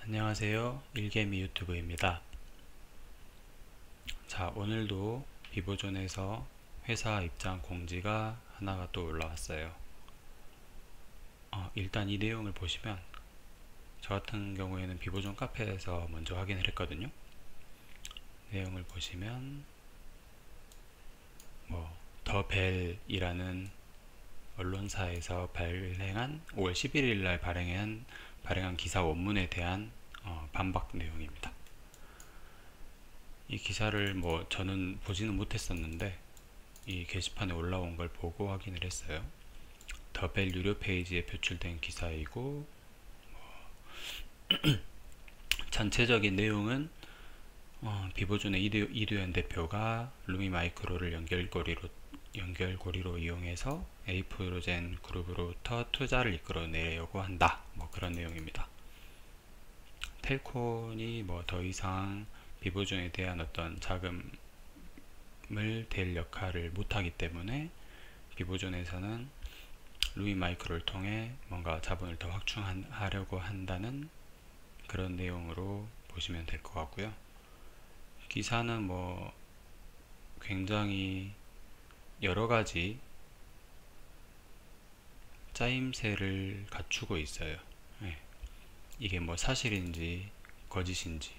안녕하세요. 일개미 유튜브입니다. 자, 오늘도 비보존에서 회사 입장 공지가 하나가 또 올라왔어요. 일단 이 내용을 보시면 저 같은 경우에는 비보존 카페에서 먼저 확인을 했거든요. 내용을 보시면 더 벨이라는 언론사에서 발행한 5월 11일 날 발행한 기사 원문에 대한 반박 내용입니다. 이 기사를 저는 보지는 못했었는데 이 게시판에 올라온 걸 보고 확인을 했어요. 더벨 유료 페이지에 표출된 기사이고 전체적인 내용은 비보존의 이두현 대표가 루미마이크로를 연결고리로 이용해서 에이프로젠 그룹으로부터 투자를 이끌어내려고 한다. 그런 내용입니다. 텔콘이 더 이상 비보존에 대한 어떤 자금을 댈 역할을 못하기 때문에 비보존에서는 루미마이크로를 통해 뭔가 자본을 더 확충하려고 한다는 그런 내용으로 보시면 될 것 같고요. 기사는 굉장히 여러가지 짜임새를 갖추고 있어요. 이게 사실인지 거짓인지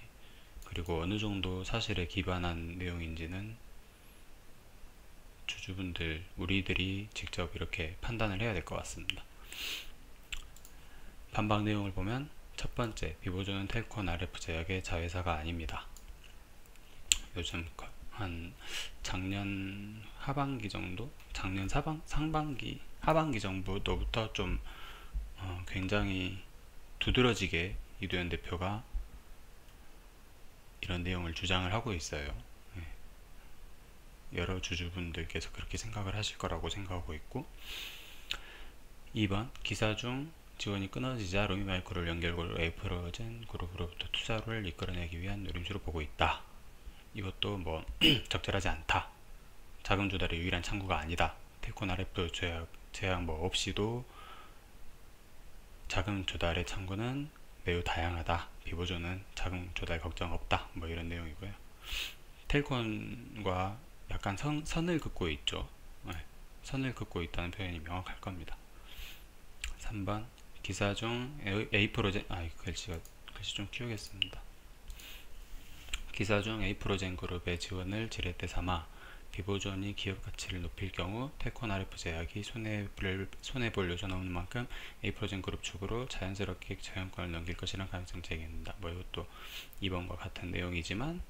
그리고 어느 정도 사실에 기반한 내용인지는 주주분들, 우리들이 직접 이렇게 판단을 해야 될 것 같습니다. 반박 내용을 보면 첫 번째, 비보존은 텔콘 RF 제약의 자회사가 아닙니다. 요즘 한 작년 하반기 정도? 작년 상반기, 하반기 정도부터 좀 굉장히 두드러지게 이두현 대표가 이런 내용을 주장을 하고 있어요. 여러 주주분들께서 그렇게 생각을 하실 거라고 생각하고 있고, 2번 기사 중 지원이 끊어지자 루미마이크로를 연결고리로 에이프로젠 그룹으로부터 투자를 이끌어내기 위한 노림수로 보고 있다. 이것도 적절하지 않다. 자금 조달의 유일한 창구가 아니다. 텔콘 RF 제약 없이도 자금 조달의 창구는 매우 다양하다. 비보존은 자금 조달 걱정 없다. 이런 내용이고요. 텔콘과 약간 선을 긋고 있죠. 선을 긋고 있다는 표현이 명확할 겁니다. 3번 기사 중 에이프로젠 글씨 좀 키우겠습니다. 기사 중 에이프로젠 그룹의 지원을 지렛대 삼아 비보존이 기업 가치를 높일 경우 텔콘 RF 제약이 손해볼 요소는 없는 만큼 에이프로젠 그룹 측으로 자연스럽게 저영권을 넘길 것이라는 가능성을 제기한다. 이것도 2번과 같은 내용이지만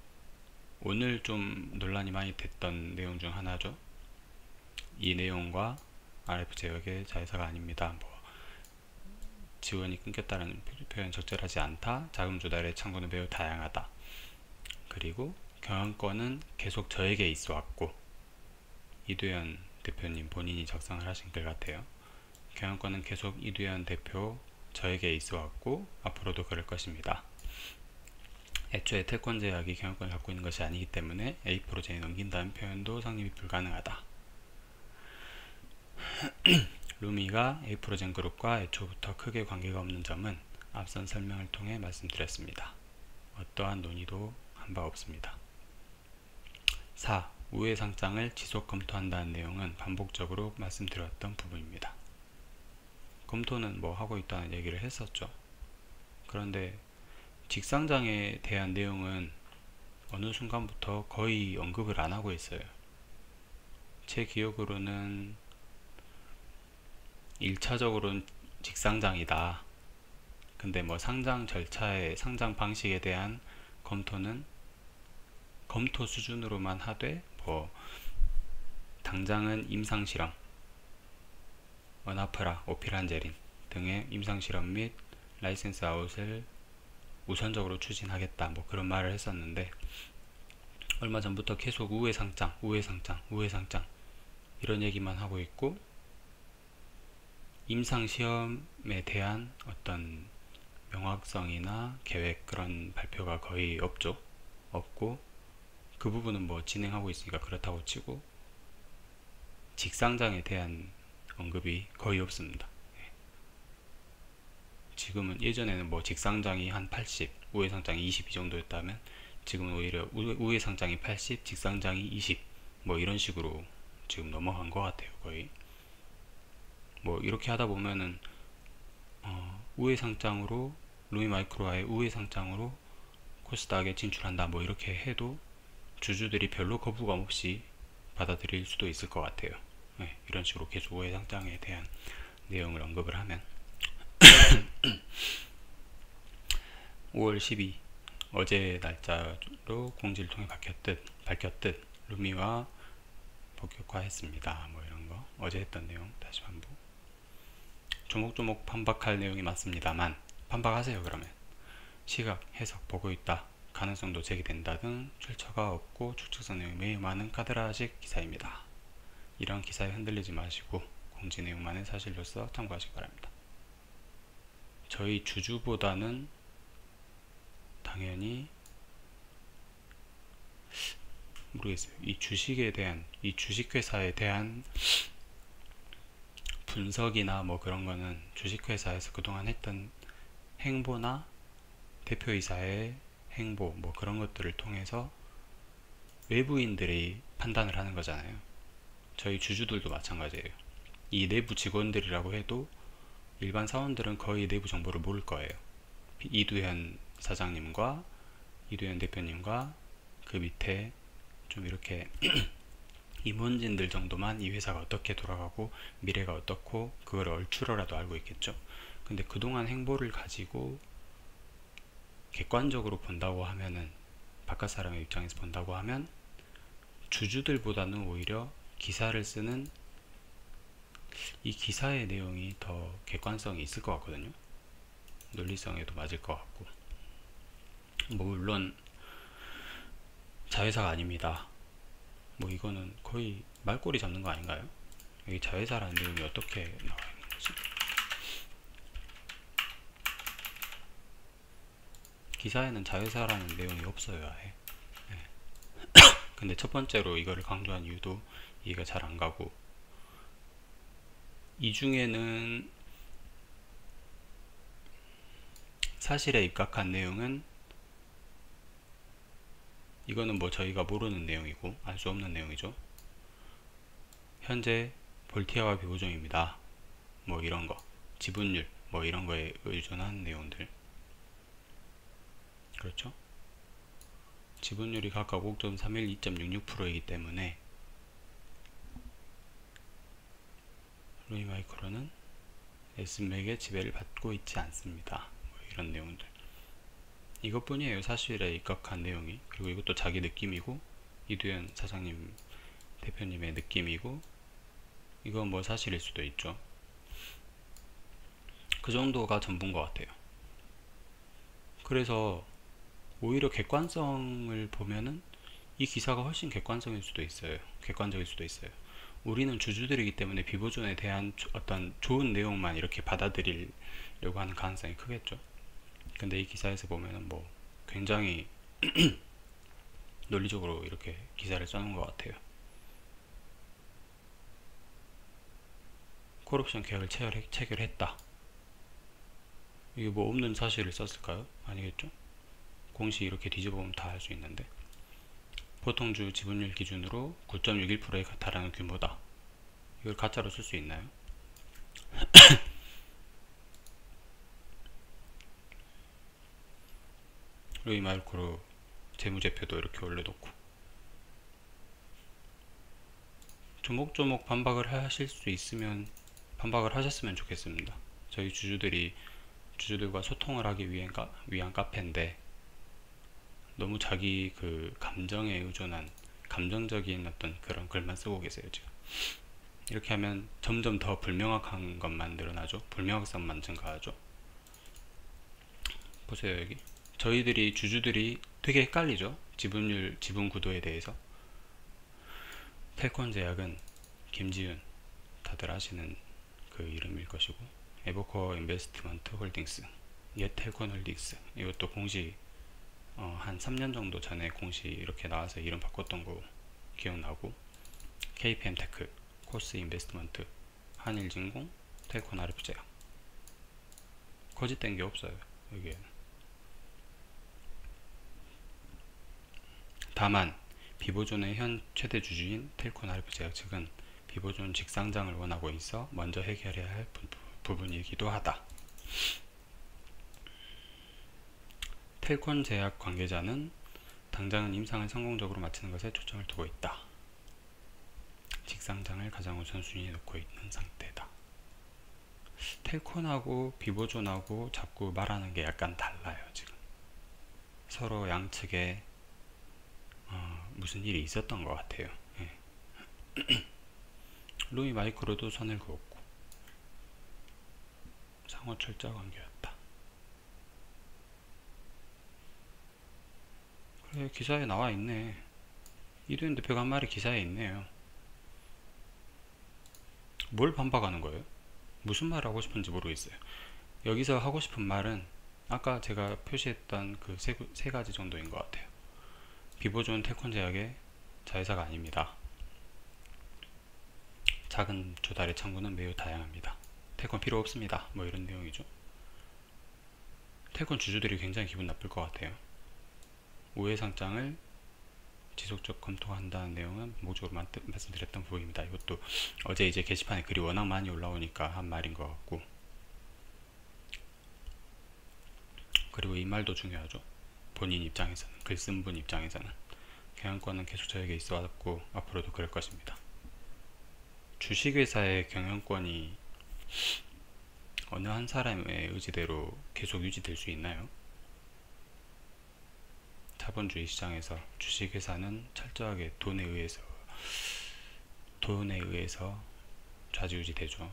오늘 좀 논란이 많이 됐던 내용 중 하나죠. 이 내용과 RF 제약의 자회사가 아닙니다. 지원이 끊겼다는 표현 적절하지 않다. 자금 조달의 창구는 매우 다양하다. 그리고 경영권은 계속 저에게 있어 왔고, 이두현 대표님 본인이 작성을 하신 글 같아요. 경영권은 계속 이두현 대표 저에게 있어 왔고 앞으로도 그럴 것입니다. 애초에 텔콘 제약이 경영권을 갖고 있는 것이 아니기 때문에 에이프로젠에 넘긴다는 표현도 성립이 불가능하다. 루미가 에이프로젠 그룹과 애초부터 크게 관계가 없는 점은 앞선 설명을 통해 말씀드렸습니다. 어떠한 논의도 한 바 없습니다. 4. 우회 상장을 지속 검토한다는 내용은 반복적으로 말씀드렸던 부분입니다. 검토는 하고 있다는 얘기를 했었죠. 그런데 직상장에 대한 내용은 어느 순간부터 거의 언급을 안 하고 있어요. 제 기억으로는 1차적으로는 직상장이다. 근데 상장 절차의 상장 방식에 대한 검토는 검토 수준으로만 하되 당장은 임상실험, 어나프라, 오피란제린 등의 임상실험 및 라이센스 아웃을 우선적으로 추진하겠다. 그런 말을 했었는데 얼마 전부터 계속 우회상장 이런 얘기만 하고 있고 임상시험에 대한 어떤 명확성이나 계획 그런 발표가 거의 없고 그 부분은 진행하고 있으니까 그렇다고 치고 직상장에 대한 언급이 거의 없습니다. 지금은, 예전에는 뭐 직상장이 한 80, 우회상장이 20 이 정도였다면 지금은 오히려 우회상장이 80, 직상장이 20, 뭐 이런 식으로 지금 넘어간 것 같아요. 거의 뭐 이렇게 하다 보면은 우회상장으로, 루미마이크로와의 우회상장으로 코스닥에 진출한다, 뭐 이렇게 해도 주주들이 별로 거부감 없이 받아들일 수도 있을 것 같아요. 네, 이런 식으로 계속 우회상장에 대한 내용을 언급을 하면 5월 12 어제 날짜로 공지를 통해 밝혔듯 루미와 본격화했습니다. 뭐 이런 거 어제 했던 내용 다시 반복. 조목조목 판박할 내용이 많습니다만 판박하세요. 그러면 시각, 해석 보고 있다, 가능성도 제기된다 등 출처가 없고 추측성 내용이 매우 많은 카드라식 기사입니다. 이런 기사에 흔들리지 마시고 공지 내용만의 사실로서 참고하시기 바랍니다. 저희 주주보다는 당연히 모르겠어요. 이 주식에 대한, 이 주식회사에 대한 분석이나 뭐 그런 거는 주식회사에서 그동안 했던 행보나 대표이사의 행보, 뭐 그런 것들을 통해서 외부인들이 판단을 하는 거잖아요. 저희 주주들도 마찬가지예요. 이 내부 직원들이라고 해도 일반 사원들은 거의 내부 정보를 모를 거예요. 이두현 사장님과 이두현 대표님과 그 밑에 좀 이렇게 임원진들 정도만 이 회사가 어떻게 돌아가고 미래가 어떻고 그걸 얼추러라도 알고 있겠죠. 근데 그동안 행보를 가지고 객관적으로 본다고 하면은, 바깥 사람의 입장에서 본다고 하면 주주들보다는 오히려 기사를 쓰는 이 기사의 내용이 더 객관성이 있을 것 같거든요. 논리성에도 맞을 것 같고, 뭐 물론 자회사가 아닙니다, 뭐 이거는 거의 말꼬리 잡는 거 아닌가요? 여기 자회사라는 내용이 어떻게 나와 있는 거지? 기사에는 자회사라는 내용이 없어요, 아예. 네. 근데 첫 번째로 이거를 강조한 이유도 이해가 잘 안 가고, 이 중에는 사실에 입각한 내용은, 이거는 뭐 저희가 모르는 내용이고 알 수 없는 내용이죠. 현재 볼티아와 비보정입니다, 뭐 이런 거, 지분율 뭐 이런 거에 의존한 내용들. 그렇죠? 지분율이 각각 5.31, 2.66%이기 때문에 루미마이크로는 에스맥의 지배를 받고 있지 않습니다. 뭐 이런 내용들. 이것뿐이에요, 사실에 입각한 내용이. 그리고 이것도 자기 느낌이고 이두현 사장님 대표님의 느낌이고, 이건 뭐 사실일 수도 있죠. 그 정도가 전부인 것 같아요. 그래서 오히려 객관성을 보면은 이 기사가 훨씬 객관적일 수도 있어요. 우리는 주주들이기 때문에 비보존에 대한 어떤 좋은 내용만 이렇게 받아들이려고 하는 가능성이 크겠죠. 근데 이 기사에서 보면은 뭐 굉장히 논리적으로 이렇게 기사를 써놓은 것 같아요. 콜옵션 계약을 체결했다. 이게 뭐 없는 사실을 썼을까요? 아니겠죠? 공시 이렇게 뒤집어보면 다 알 수 있는데, 보통주 지분율 기준으로 9.61%에 달하는 규모다. 이걸 가짜로 쓸 수 있나요? 루미마이크로 재무제표도 이렇게 올려놓고, 조목조목 반박을 하실 수 있으면 반박을 하셨으면 좋겠습니다. 저희 주주들과 소통을 하기 위한 카페인데 너무 자기 그 감정에 의존한 감정적인 어떤 그런 글만 쓰고 계세요, 지금. 이렇게 하면 점점 더 불명확한 것만 늘어나죠. 불명확성만 증가하죠. 보세요, 여기. 주주들이 되게 헷갈리죠. 지분 구도에 대해서. 텔콘 제약은 김지윤, 다들 아시는 그 이름일 것이고, 에버코어 인베스트먼트 홀딩스, 텔콘 홀딩스, 이것도 공시 한 3년 정도 전에 공시 이렇게 나와서 이름 바꿨던 거 기억나고, KPM테크, 코스 인베스트먼트, 한일진공, 텔콘 RF제약, 거짓된 게 없어요. 여기에는. 다만 비보존의 현 최대 주주인 텔콘 알파 제약 측은 비보존 직상장을 원하고 있어 먼저 해결해야 할 부분이기도 하다. 텔콘 제약 관계자는 당장은 임상을 성공적으로 마치는 것에 초점을 두고 있다. 직상장을 가장 우선순위에 놓고 있는 상태다. 텔콘하고 비보존하고 자꾸 말하는 게 약간 달라요. 지금 서로 양측에 무슨 일이 있었던 것 같아요. 예. 루미 마이크로도 선을 그었고 상호 철저 관계였다. 그래, 기사에 나와 있네. 이두현 대표가 한 말이 기사에 있네요. 뭘 반박하는 거예요? 무슨 말 하고 싶은지 모르겠어요. 여기서 하고 싶은 말은 아까 제가 표시했던 그 세 가지 정도인 것 같아요. 비보존 텔콘 제약의 자회사가 아닙니다. 작은 조달의 창구는 매우 다양합니다. 텔콘 필요 없습니다. 뭐 이런 내용이죠. 텔콘 주주들이 굉장히 기분 나쁠 것 같아요. 우회상장을 지속적 검토한다는 내용은 목적으로 말씀드렸던 부분입니다. 이것도 어제 이제 게시판에 글이 워낙 많이 올라오니까 한 말인 것 같고, 그리고 이 말도 중요하죠. 본인 입장에서는, 글 쓴 분 입장에서는 경영권은 계속 저에게 있어 왔고 앞으로도 그럴 것입니다. 주식회사의 경영권이 어느 한 사람의 의지대로 계속 유지될 수 있나요? 자본주의 시장에서 주식회사는 철저하게 돈에 의해서 좌지우지되죠.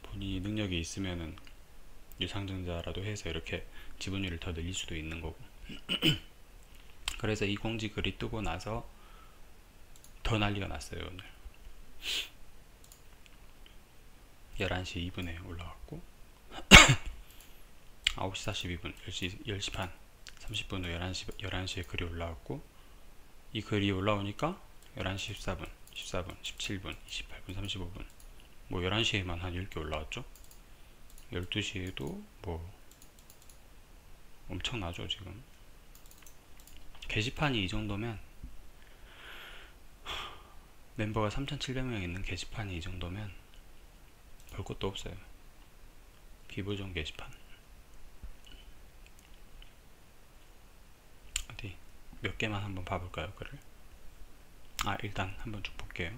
본인이 능력이 있으면은 유상증자라도 해서 이렇게 지분율을 더 늘릴 수도 있는 거고. 그래서 이 공지 글이 뜨고 나서 더 난리가 났어요. 오늘 11시 2분에 올라왔고 9시 42분 10시 반 30분 후 11시에 글이 올라왔고, 이 글이 올라오니까 11시 14분 17분 28분 35분 뭐 11시에만 한 10개 올라왔죠. 12시에도 뭐 엄청나죠. 지금 게시판이 이 정도면, 멤버가 3,700명 있는 게시판이 이 정도면 볼 것도 없어요. 비보존 게시판 어디 몇 개만 한번 봐볼까요? 글을 일단 한번 쭉 볼게요.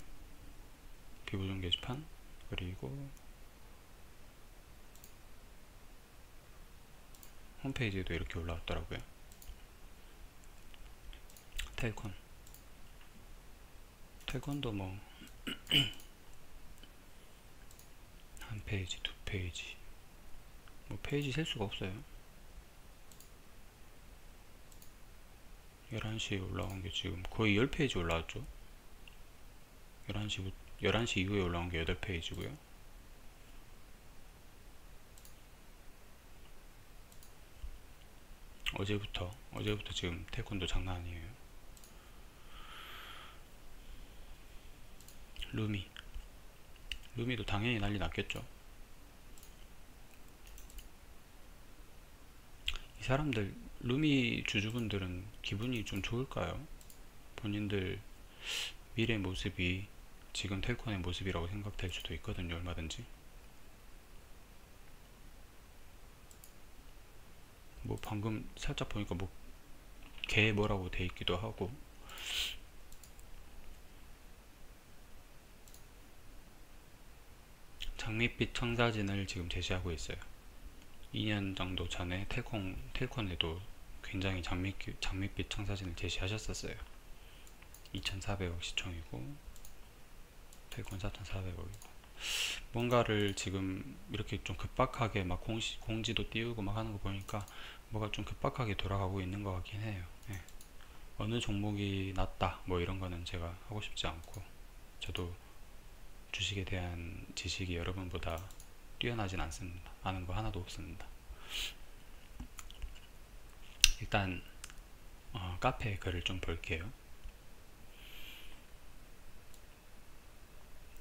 비보존 게시판, 그리고 홈페이지에도 이렇게 올라왔더라고요. 텔콘도 뭐 한 페이지, 두 페이지, 뭐 페이지 셀 수가 없어요. 11시에 올라온 게 지금 거의 10페이지 올라왔죠. 11시 이후에 올라온 게 8페이지고요. 어제부터 지금 텔콘도 장난 아니에요. 루미도 당연히 난리 났겠죠. 이 사람들, 루미 주주분들은 기분이 좀 좋을까요? 본인들 미래 모습이 지금 텔콘의 모습이라고 생각될 수도 있거든요. 얼마든지. 뭐 방금 살짝 보니까 뭐 개 뭐라고 돼 있기도 하고. 장밋빛 청사진을 지금 제시하고 있어요. 2년 정도 전에 텔콘에도 굉장히 장밋빛 청사진을 제시하셨었어요. 2,400억 시총이고 텔콘 4,400억이고. 뭔가를 지금 이렇게 좀 급박하게 막 공지도 띄우고 막 하는 거 보니까 뭐가 좀 급박하게 돌아가고 있는 것 같긴 해요. 예. 어느 종목이 낫다 뭐 이런 거는 제가 하고 싶지 않고, 저도 주식에 대한 지식이 여러분보다 뛰어나진 않습니다. 아는 거 하나도 없습니다. 일단 카페 글을 좀 볼게요.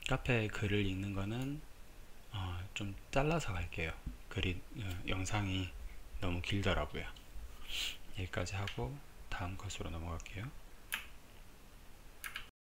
카페 글을 읽는 거는 좀 잘라서 갈게요. 영상이 너무 길더라고요. 여기까지 하고 다음 컷으로 넘어갈게요.